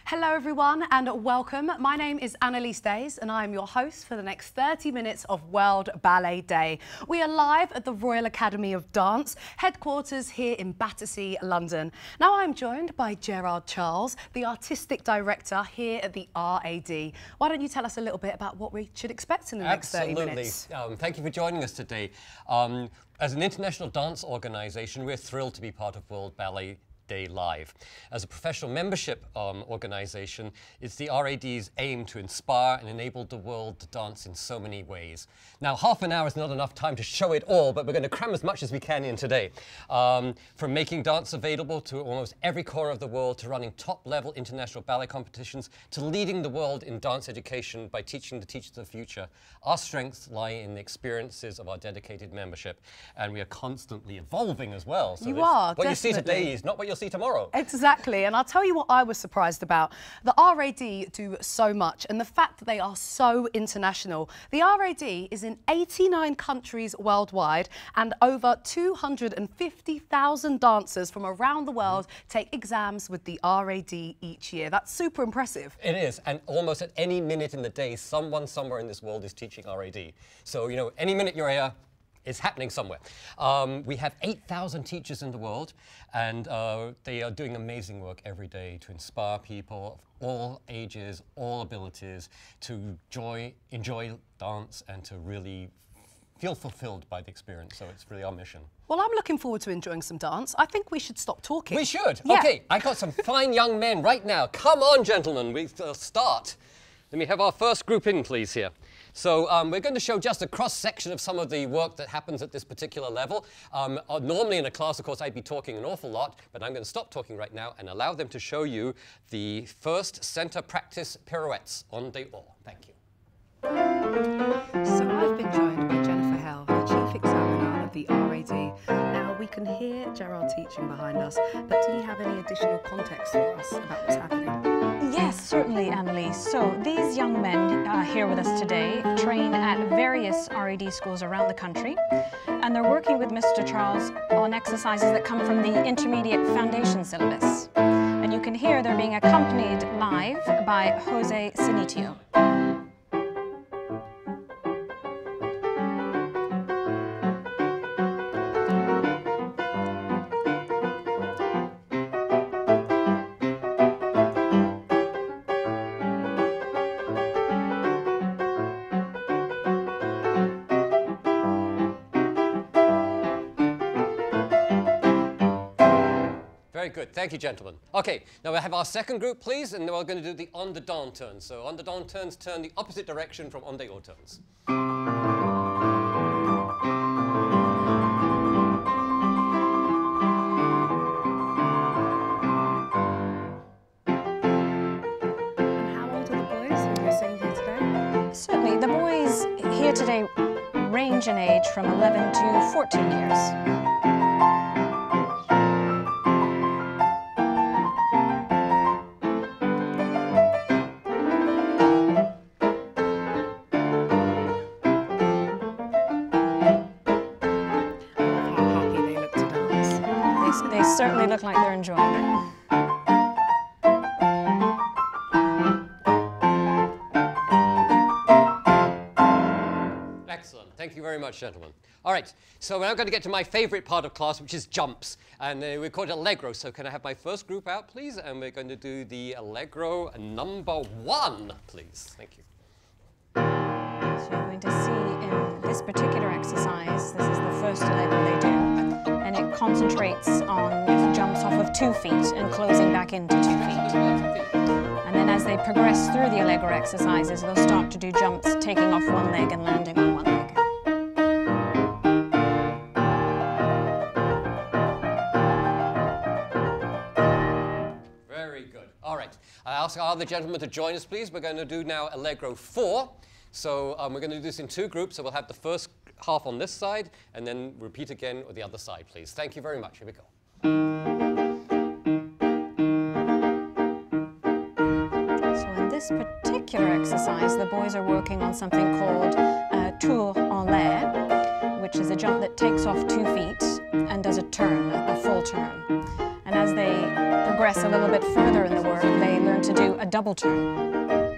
Hello everyone and welcome. My name is Annalise Days and I am your host for the next 30 minutes of World Ballet Day. We are live at the Royal Academy of Dance, headquarters here in Battersea, London. Now I'm joined by Gerard Charles, the Artistic Director here at the RAD. Why don't you tell us a little bit about what we should expect in the next 30 minutes? Absolutely. Thank you for joining us today. As an international dance organisation, we're thrilled to be part of World Ballet Day Live. As a professional membership organisation, it's the RAD's aim to inspire and enable the world to dance in so many ways. Now, half an hour is not enough time to show it all, but we're going to cram as much as we can in today. From making dance available to almost every corner of the world, to running top-level international ballet competitions, to leading the world in dance education by teaching the teachers of the future. Our strengths lie in the experiences of our dedicated membership, and we are constantly evolving as well. So what you see today is not what you'll see tomorrow. Exactly, and I'll tell you what I was surprised about. The RAD do so much, and the fact that they are so international. The RAD is in 89 countries worldwide, and over 250,000 dancers from around the world take exams with the RAD each year. That's super impressive. It is, and almost at any minute in the day, someone somewhere in this world is teaching RAD. So, you know, any minute you're here, it's happening somewhere. We have 8,000 teachers in the world, and they are doing amazing work every day to inspire people of all ages, all abilities, to enjoy dance and to really feel fulfilled by the experience. So it's really our mission. Well, I'm looking forward to enjoying some dance. I think we should stop talking. We should? Yeah. Okay, I got some fine young men right now. Come on, gentlemen, we start. Let me have our first group in, please, here. So we're going to show just a cross-section of some of the work that happens at this particular level. Normally in a class, of course, I'd be talking an awful lot, but I'm going to stop talking right now and allow them to show you the first center practice pirouettes on the hors. Thank you. So I've been joined by Jennifer Hell, the Chief Examiner of the RAD. Now, we can hear Gerard teaching behind us, but do you have any additional context for us about what's happening? Yes, certainly, Annalise. So these young men here with us today train at various RAD schools around the country, and they're working with Mr. Charles on exercises that come from the intermediate foundation syllabus. And you can hear they're being accompanied live by Jose Sinitio. Very good. Thank you, gentlemen. Okay, now we have our second group, please, and then we're going to do the on the down turns. So on the down turns turn the opposite direction from on the haut turns. And how old are the boys who are singing here today? Certainly, the boys here today range in age from 11 to 14 years. They certainly look like they're enjoying it. Excellent. Thank you very much, gentlemen. All right, so we're now going to get to my favorite part of class, which is jumps. And we call it Allegro. So can I have my first group out, please? And we're going to do the Allegro number 1, please. Thank you. So you're going to see in this particular exercise, this is the first Allegro they do, and it concentrates on jumps off of 2 feet and closing back into 2 feet. And then as they progress through the Allegro exercises, they'll start to do jumps taking off one leg and landing on one leg. Very good. All right. I ask our other gentlemen to join us, please. We're going to do now Allegro 4. So we're going to do this in 2 groups. So we'll have the first half on this side, and then repeat again on the other side, please. Thank you very much. Here we go. So in this particular exercise, the boys are working on something called tour en l'air, which is a jump that takes off 2 feet and does a turn, a full turn. And as they progress a little bit further in the work, they learn to do double turn.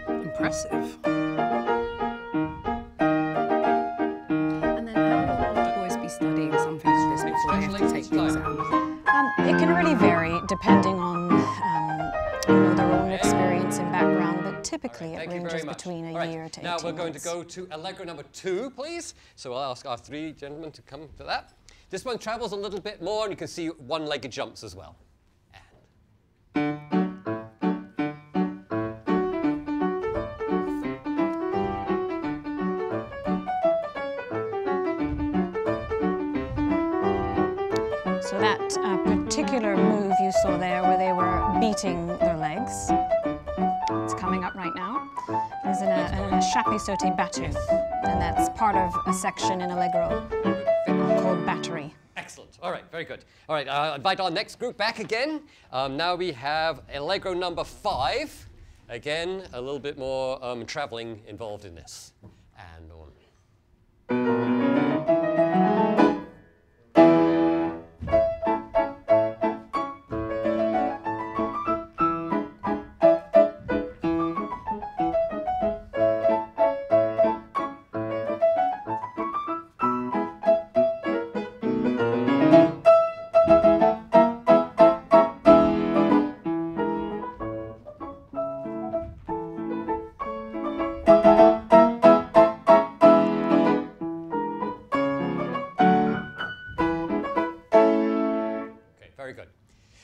Impressive. And then how long will the boys be studying something like this before they have to take the exam? It can really vary depending on their own experience and background, but typically it ranges between a year to 18 months. Now we're going to go to Allegro number 2, please. So I'll ask our 3 gentlemen to come for that. This one travels a little bit more, and you can see one-legged jumps as well. So that particular move you saw there where they were beating their legs, it's coming up right now, is in a chappé sauté battu, and that's part of a section in Allegro called battery. Excellent. All right, very good. All right, I'll invite our next group back again. Now we have Allegro number 5. Again, a little bit more traveling involved in this. And on.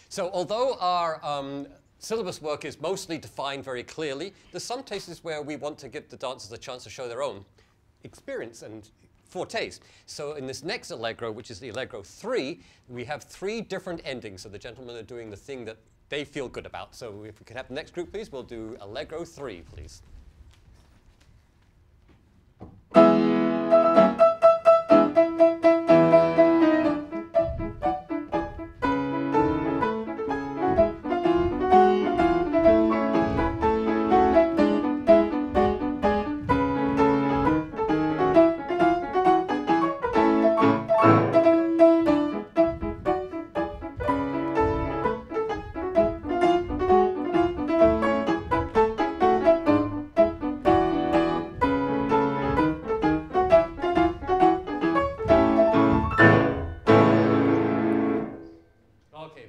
So although our syllabus work is mostly defined very clearly, there's some cases where we want to give the dancers a chance to show their own experience and fortes. So in this next Allegro, which is the Allegro 3, we have 3 different endings. So the gentlemen are doing the thing that they feel good about. So if we could have the next group, please, we'll do Allegro 3, please.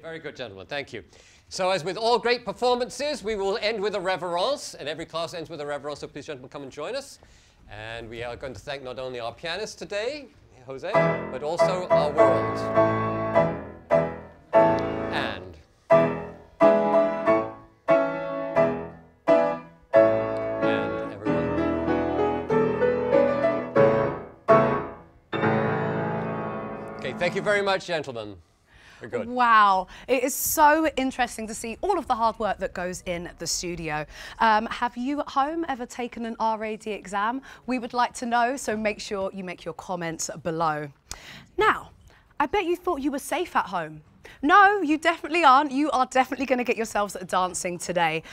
Very good, gentlemen. Thank you. So as with all great performances, we will end with a reverence, and every class ends with a reverence, so please, gentlemen, come and join us. And we are going to thank not only our pianist today, Jose, but also our world. And everyone. Okay, thank you very much, gentlemen. Good. Wow, it is so interesting to see all of the hard work that goes in the studio. Have you at home ever taken an RAD exam? We would like to know, so make sure you make your comments below. Now, I bet you thought you were safe at home. No, you definitely aren't. You are definitely going to get yourselves dancing today.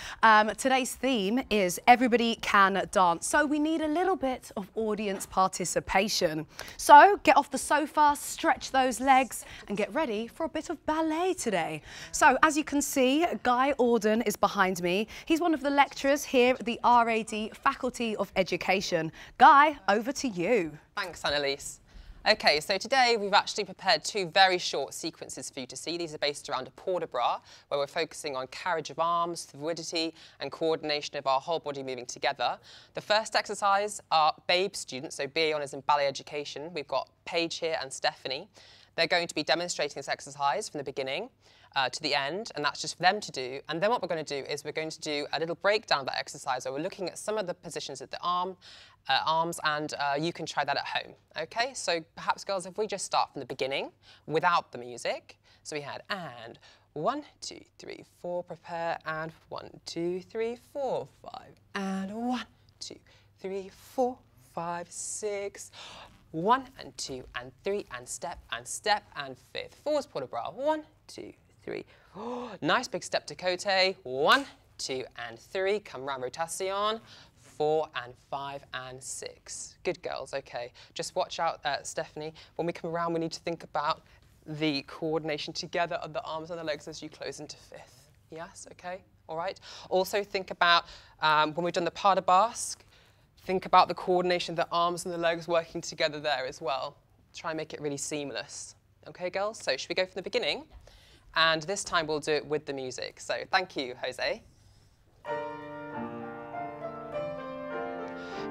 Today's theme is Everybody Can Dance. So we need a little bit of audience participation. So get off the sofa, stretch those legs and get ready for a bit of ballet today. So as you can see, Guy Auden is behind me. He's one of the lecturers here at the RAD Faculty of Education. Guy, over to you. Thanks, Annalise. Okay, so today we've actually prepared 2 very short sequences for you to see. These are based around a port de bras, where we're focusing on carriage of arms, fluidity and coordination of our whole body moving together. The first exercise are BABE students, so BA Honours in Ballet Education. We've got Paige here and Stephanie. They're going to be demonstrating this exercise from the beginning to the end, and that's just for them to do. And then what we're going to do is we're going to do a little breakdown of that exercise where we're looking at some of the positions of the arms, and you can try that at home. Okay, so perhaps, girls, if we just start from the beginning without the music. So we had and 1, 2, 3, 4, prepare, and 1, 2, 3, 4, 5, and 1, 2, 3, 4, 5, 6. 1 and 2 and 3 and step and 5th. Forwards port de bras. 1, 2, 3. Oh, nice big step to cote. 1, 2 and 3. Come round rotation. 4 and 5 and 6. Good girls. Okay. Just watch out, Stephanie. When we come around, we need to think about the coordination together of the arms and the legs as you close into 5th. Yes. Okay. all right? Also think about, when we've done the pas de basque, think about the coordination of the arms and the legs working together there as well. Try and make it really seamless. Okay, girls? So should we go from the beginning? And this time we'll do it with the music. So thank you, Jose.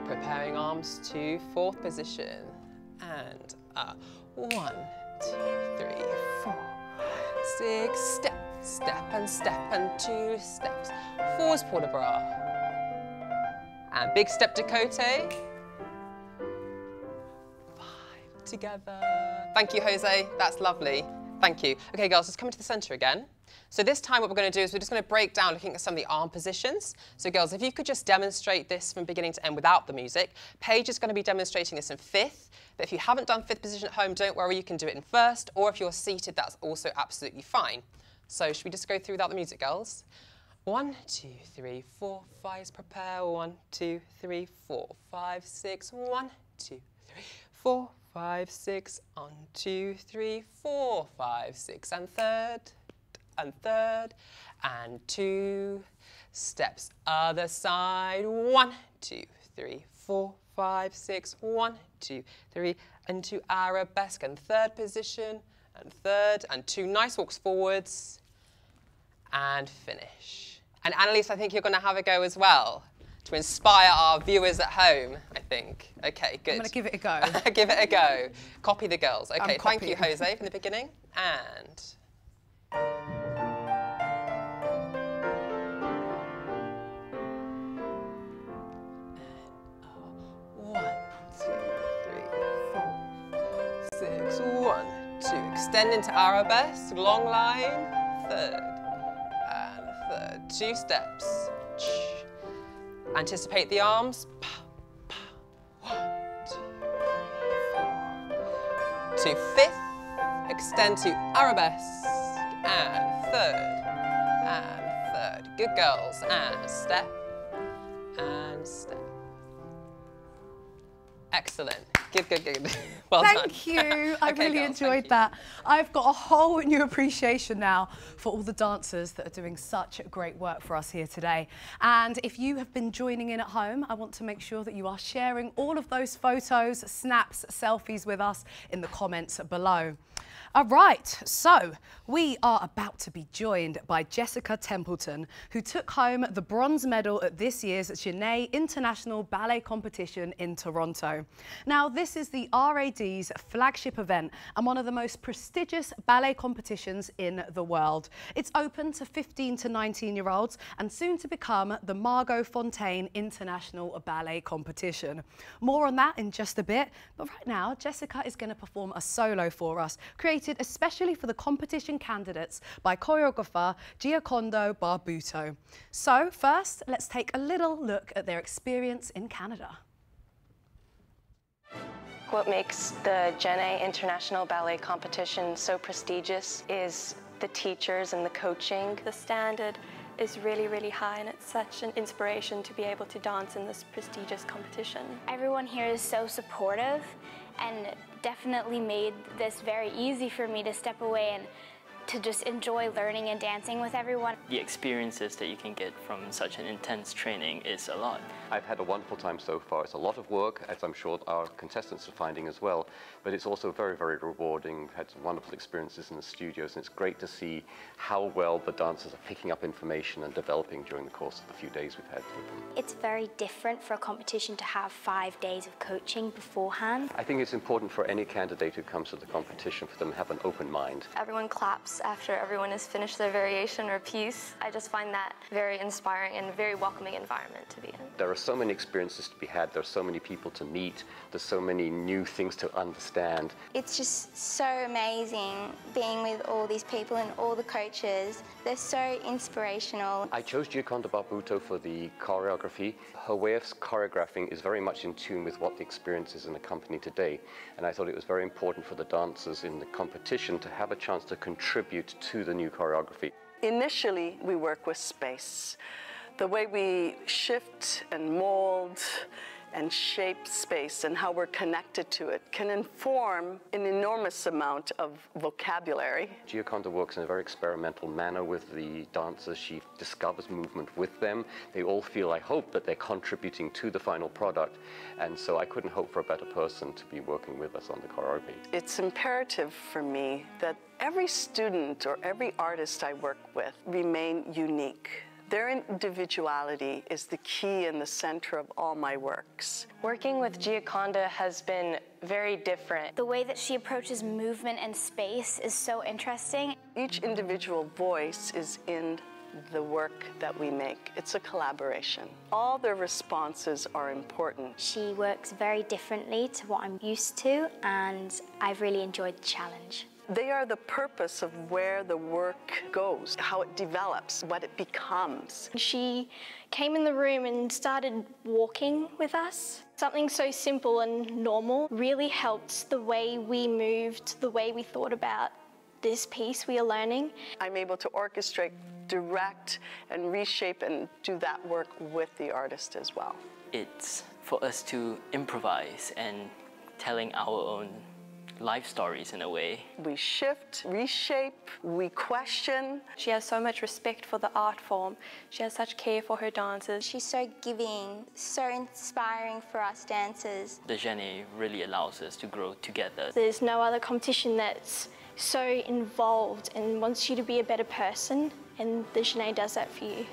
Preparing arms to fourth position. And 1, 2, 3, 4, 6, step, step and step and 2 steps. Forwards port de bras. And big step de côté. 5 together. Thank you, Jose. That's lovely. Thank you. Okay, girls, let's come to the center again. So this time what we're going to do is we're just going to break down looking at some of the arm positions. So girls, if you could just demonstrate this from beginning to end without the music. Paige is going to be demonstrating this in fifth. But if you haven't done fifth position at home, don't worry, you can do it in first. Or if you're seated, that's also absolutely fine. So should we just go through without the music, girls? 1, 2, 3, 4, 5, prepare. 1, 2, 3, 4, 5, 6. 1, 2, 3, 4, 5, 6. 1, 2, 3, 4, 5, 6. And third, and 2 steps. Other side. 1, 2, 3, 4, 5, 6. 1, 2, 3, and 2 arabesque and third position, and third, and 2 nice walks forwards, and finish. And Annalise, I think you're going to have a go as well to inspire our viewers at home, I think. Okay, good. I'm going to give it a go. Give it a go. Copy the girls. Okay, thank you, copying. Jose, from the beginning. And... 1, 2, 3, 4, 6. 1, 2. Extend into arabesque, long line, third, and third. 2 steps. Anticipate the arms. 1, 2, 3, 4. 2 fifth. Extend to arabesque, and third, and third. Good girls. And step, and step. Excellent. Good, good, good. Well done. Thank you. I Okay, really girls, enjoyed that. I've got a whole new appreciation now for all the dancers that are doing such great work for us here today. And if you have been joining in at home, I want to make sure that you are sharing all of those photos, snaps, selfies with us in the comments below. All right, so we are about to be joined by Jessica Templeton, who took home the bronze medal at this year's Genet International Ballet Competition in Toronto. Now, this is the RAD's flagship event and one of the most prestigious ballet competitions in the world. It's open to 15 to 19-year-olds and soon to become the Margot Fonteyn International Ballet Competition. More on that in just a bit, but right now, Jessica is going to perform a solo for us, created especially for the competition candidates by choreographer Giocondo Barbuto. So first, let's take a little look at their experience in Canada. What makes the Genet International Ballet Competition so prestigious is the teachers and the coaching. The standard is really, really high, and it's such an inspiration to be able to dance in this prestigious competition. Everyone here is so supportive and definitely made this very easy for me to step away and to just enjoy learning and dancing with everyone. The experiences that you can get from such an intense training is a lot. I've had a wonderful time so far. It's a lot of work, as I'm sure our contestants are finding as well, but it's also very, very rewarding. We've had some wonderful experiences in the studios, and it's great to see how well the dancers are picking up information and developing during the course of the few days we've had with them. It's very different for a competition to have 5 days of coaching beforehand. I think it's important for any candidate who comes to the competition for them to have an open mind. Everyone claps after everyone has finished their variation or piece. I just find that very inspiring and very welcoming environment to be in. There are so many experiences to be had, there are so many people to meet, there's so many new things to understand. It's just so amazing being with all these people and all the coaches. They're so inspirational. I chose Giocondo Barbuto for the choreography. Her way of choreographing is very much in tune with what the experience is in the company today, and I thought it was very important for the dancers in the competition to have a chance to contribute to the new choreography. Initially, we work with space. The way we shift and mold and shape space and how we're connected to it can inform an enormous amount of vocabulary. Gioconda works in a very experimental manner with the dancers. She discovers movement with them. They all feel, I hope, that they're contributing to the final product. And so I couldn't hope for a better person to be working with us on the choreography. It's imperative for me that every student or every artist I work with remain unique. Their individuality is the key and the center of all my works. Working with Gioconda has been very different. The way that she approaches movement and space is so interesting. Each individual voice is in the work that we make. It's a collaboration. All their responses are important. She works very differently to what I'm used to, and I've really enjoyed the challenge. They are the purpose of where the work goes, how it develops, what it becomes. She came in the room and started walking with us. Something so simple and normal really helped the way we moved, the way we thought about this piece we are learning. I'm able to orchestrate, direct, and reshape and do that work with the artist as well. It's for us to improvise and telling our own life stories in a way. We shift, reshape, we question. She has so much respect for the art form. She has such care for her dancers. She's so giving, so inspiring for us dancers. The Genet really allows us to grow together. There's no other competition that's so involved and wants you to be a better person, and the Genet does that for you.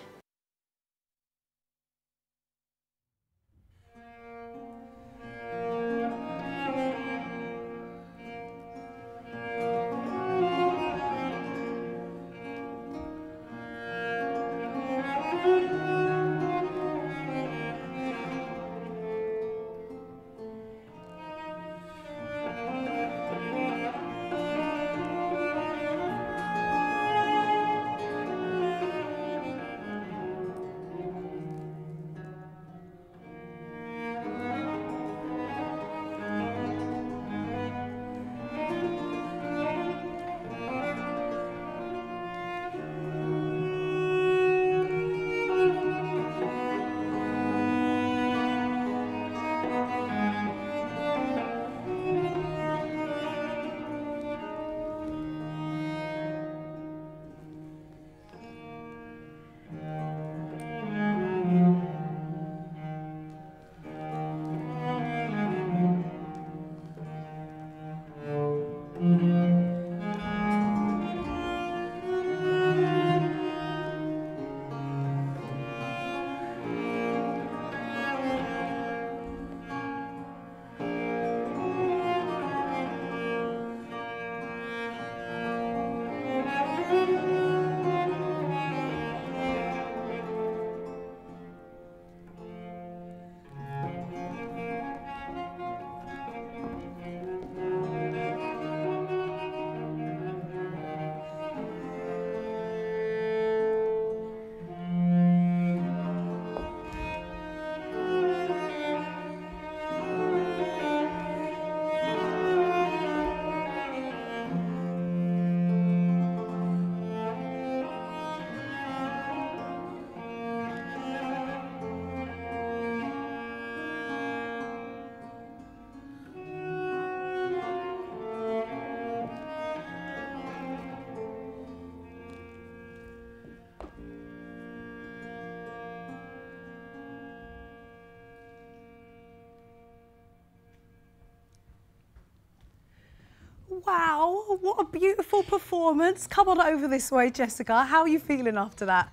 Wow, what a beautiful performance. Come on over this way, Jessica. How are you feeling after that?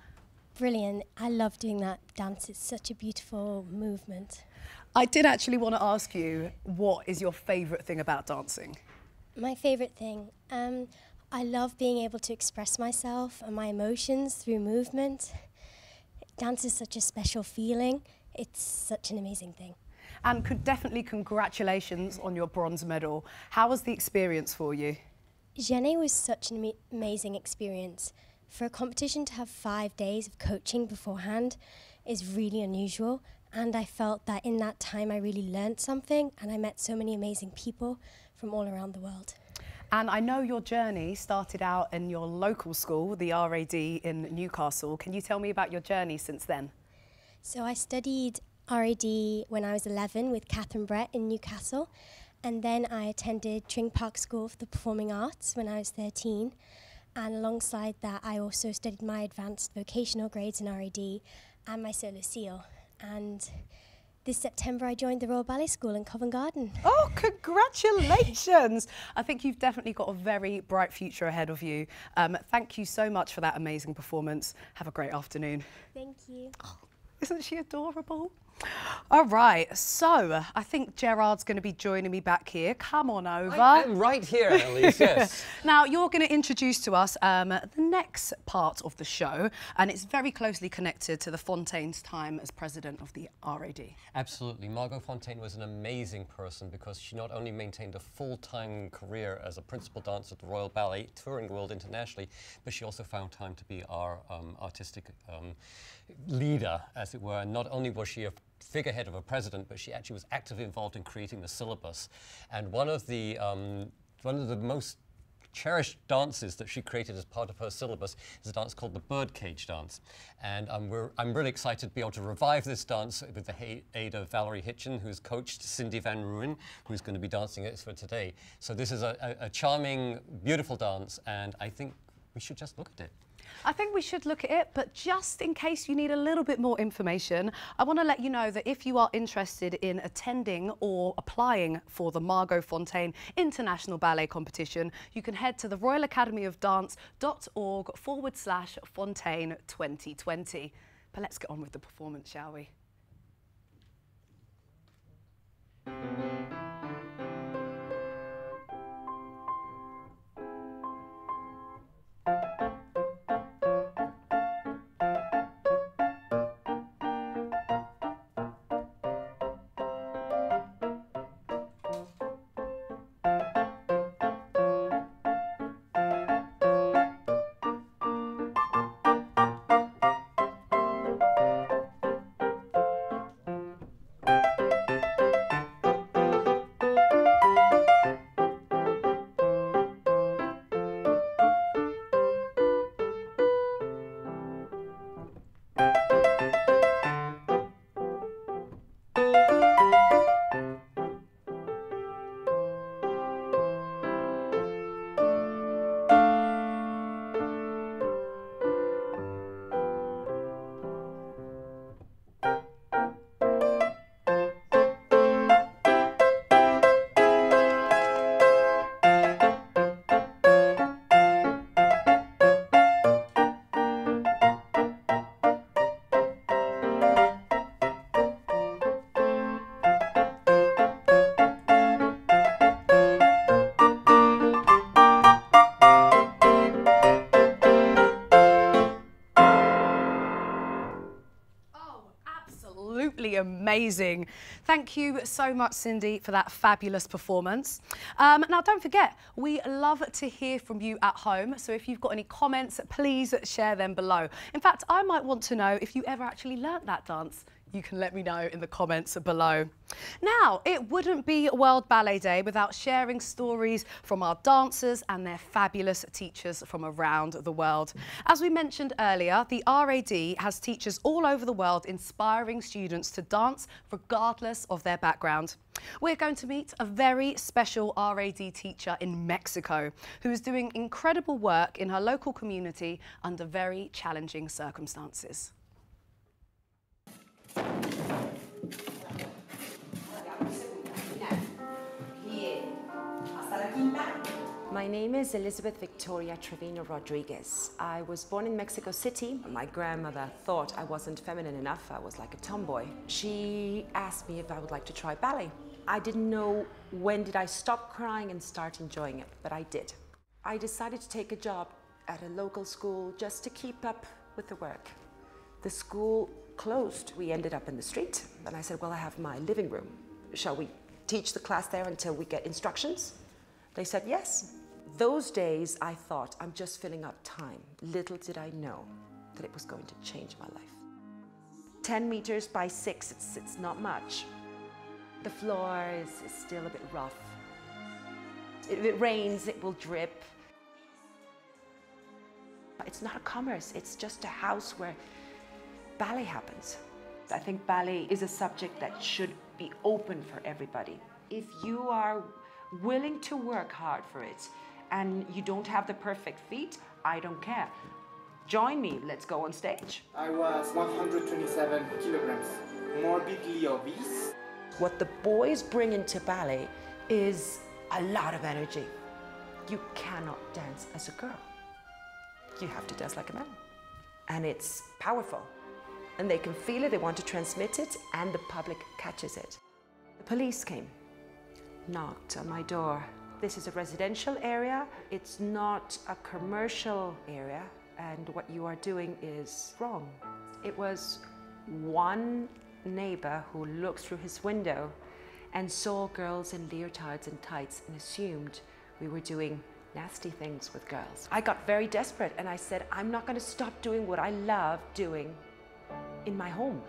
Brilliant. I love doing that dance. It's such a beautiful movement. I did actually want to ask you, what is your favourite thing about dancing? My favourite thing? I love being able to express myself and my emotions through movement. Dance is such a special feeling. It's such an amazing thing. And congratulations on your bronze medal. How was the experience for you? Genet was such an amazing experience. For a competition to have 5 days of coaching beforehand is really unusual, and I felt that in that time I really learnt something, and I met so many amazing people from all around the world. And I know your journey started out in your local school, the RAD in Newcastle. Can you tell me about your journey since then? So I studied RAD when I was 11 with Catherine Brett in Newcastle. And then I attended Tring Park School for the Performing Arts when I was 13. And alongside that, I also studied my advanced vocational grades in RAD and my solo seal. And this September, I joined the Royal Ballet School in Covent Garden. Oh, congratulations! I think you've definitely got a very bright future ahead of you. Thank you so much for that amazing performance. Have a great afternoon. Thank you. Oh, isn't she adorable? All right, so I think Gerard's going to be joining me back here. Come on over. I'm right here, Annalise, yes. Now, you're going to introduce to us the next part of the show, and it's very closely connected to the Fontaine's time as president of the RAD. Absolutely. Margot Fontaine was an amazing person because she not only maintained a full-time career as a principal dancer at the Royal Ballet, touring the world internationally, but she also found time to be our artistic leader, as it were. And not only was she a figurehead of a president, but she actually was actively involved in creating the syllabus. And one of the most cherished dances that she created as part of her syllabus is a dance called the Birdcage Dance. And I'm really excited to be able to revive this dance with the aid of Valerie Hitchen, who's coached Cindy Van Ruin, who's going to be dancing it for today. So this is a charming, beautiful dance, and I think we should just look at it. I think we should look at it, but just in case you need a little bit more information, I want to let you know that if you are interested in attending or applying for the Margot Fontaine International Ballet Competition, you can head to the royalacademyofdance.org/Fontaine 2020. But let's get on with the performance, shall we? Amazing. Thank you so much, Cindy, for that fabulous performance. Now, don't forget, we love to hear from you at home. So if you've got any comments, please share them below. In fact, I might want to know if you ever actually learnt that dance. You can let me know in the comments below. Now, it wouldn't be World Ballet Day without sharing stories from our dancers and their fabulous teachers from around the world. As we mentioned earlier, the RAD has teachers all over the world inspiring students to dance regardless of their background. We're going to meet a very special RAD teacher in Mexico who is doing incredible work in her local community under very challenging circumstances. My name is Elizabeth Victoria Trevino Rodriguez. I was born in Mexico City. My grandmother thought I wasn't feminine enough. I was like a tomboy. She asked me if I would like to try ballet. I didn't know when did I stop crying and start enjoying it, but I did. I decided to take a job at a local school just to keep up with the work. The school closed. We ended up in the street, and I said, well, I have my living room. Shall we teach the class there until we get instructions? They said yes. Those days I thought, I'm just filling up time. Little did I know that it was going to change my life. 10 meters by 6, it's not much. The floor is still a bit rough. If it rains, it will drip. It's not a commerce, it's just a house where ballet happens. I think ballet is a subject that should be open for everybody. If you are willing to work hard for it and you don't have the perfect feet, I don't care. Join me, let's go on stage. I was 127 kilograms, morbidly obese. What the boys bring into ballet is a lot of energy. You cannot dance as a girl. You have to dance like a man. And it's powerful. And they can feel it, they want to transmit it, and the public catches it. The police came, knocked on my door. This is a residential area. It's not a commercial area, and what you are doing is wrong. It was one neighbor who looked through his window and saw girls in leotards and tights and assumed we were doing nasty things with girls. I got very desperate and I said, I'm not going to stop doing what I love doing in my home.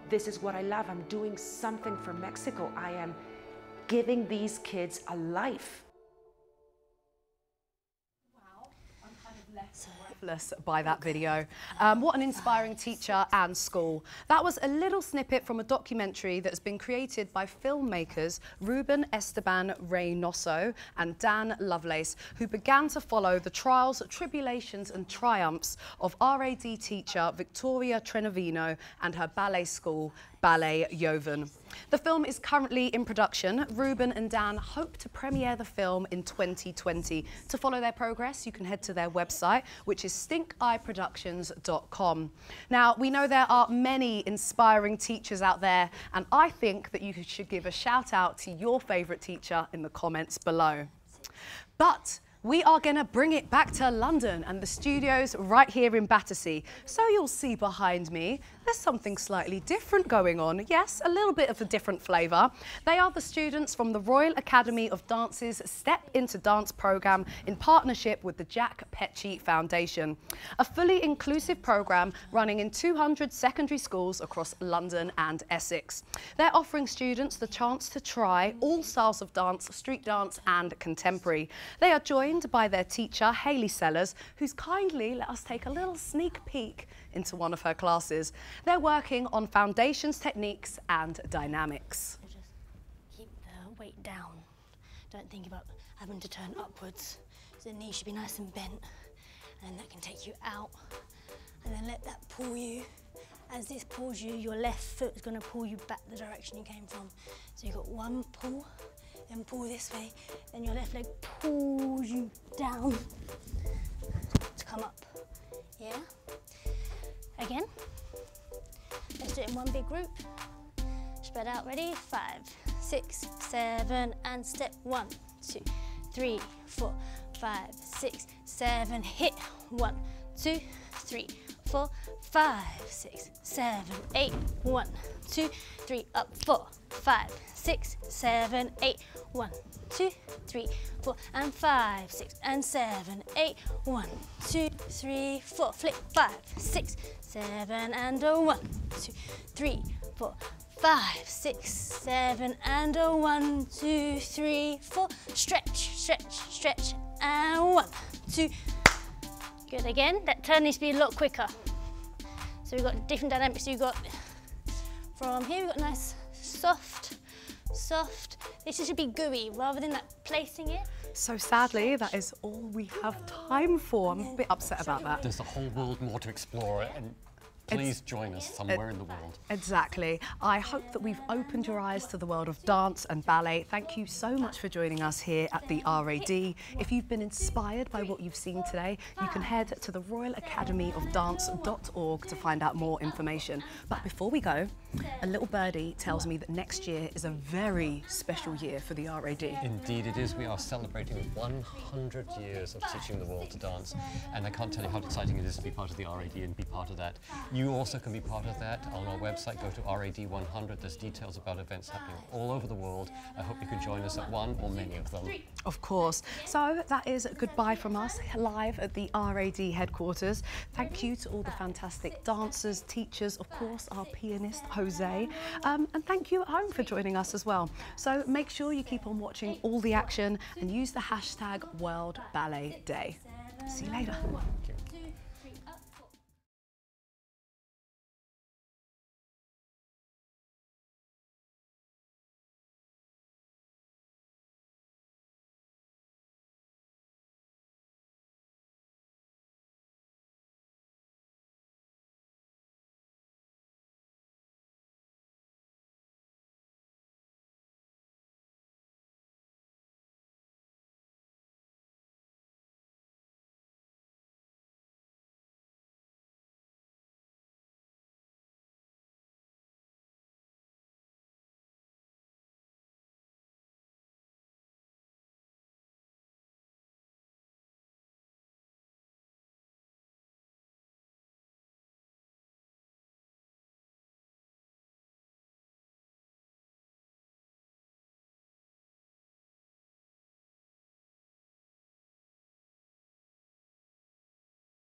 This is what I love. I'm doing something for Mexico. I am giving these kids a life. By that video. What an inspiring teacher and school. That was a little snippet from a documentary that has been created by filmmakers Ruben Esteban Reynoso and Dan Lovelace, who began to follow the trials, tribulations and triumphs of RAD teacher Victoria Trevino and her ballet school, Ballet Joven. The film is currently in production. Ruben and Dan hope to premiere the film in 2020. To follow their progress, you can head to their website, which is stinkeyeproductions.com. Now, we know there are many inspiring teachers out there, and I think that you should give a shout out to your favourite teacher in the comments below. But we are going to bring it back to London and the studios right here in Battersea. So you'll see behind me, there's something slightly different going on. Yes, a little bit of a different flavour. They are the students from the Royal Academy of Dance's Step Into Dance programme in partnership with the Jack Petchey Foundation. A fully inclusive programme running in 200 secondary schools across London and Essex. They're offering students the chance to try all styles of dance, street dance and contemporary. They are joined by their teacher, Hayley Sellers, who's kindly let us take a little sneak peek into one of her classes. They're working on foundations, techniques and dynamics. Just keep the weight down. Don't think about having to turn upwards. So the knee should be nice and bent, and that can take you out. And then let that pull you. As this pulls you, your left foot is going to pull you back the direction you came from. So you've got one pull, then pull this way, then your left leg pulls you down to come up. Yeah? Again. Let's do it in one big group. Spread out, ready? 5, 6, 7, and step 1, 2, 3, 4, 5, 6, 7, hit 1, 2, 3, 4, 5, 6, 7, 8, 1, 2, 3, up 4, 5, 6, 7, 8, 1, 2, 3, 4, and 5, 6, and 7, 8, 1, 2, 3, 4, flip 5, 6, 7, and a 1, 2, 3, 4, 5, 6, 7, and a 1, 2, 3, 4, stretch, stretch, stretch, and 1, 2. Good again. That turn needs to be a lot quicker. So we've got different dynamics. You've got from here, we've got nice soft, soft. This should be gooey rather than that placing it. So sadly, that is all we have time for. I'm a bit upset about that. There's a whole world more to explore, and please join us somewhere in the world. Exactly. I hope that we've opened your eyes to the world of dance and ballet. Thank you so much for joining us here at the RAD. If you've been inspired by what you've seen today, you can head to the Royal Academy of Dance.org to find out more information. But before we go, a little birdie tells me that next year is a very special year for the RAD. Indeed it is. We are celebrating 100 years of teaching the world to dance, and I can't tell you how exciting it is to be part of the RAD and be part of that. You also can be part of that on our website. Go to RAD 100. There's details about events happening all over the world. I hope you can join us at one or many of them. Of course. So that is goodbye from us live at the RAD headquarters. Thank you to all the fantastic dancers, teachers, of course, our pianist, Jose. And thank you at home for joining us as well. So make sure you keep on watching all the action and use the hashtag World Ballet Day. See you later.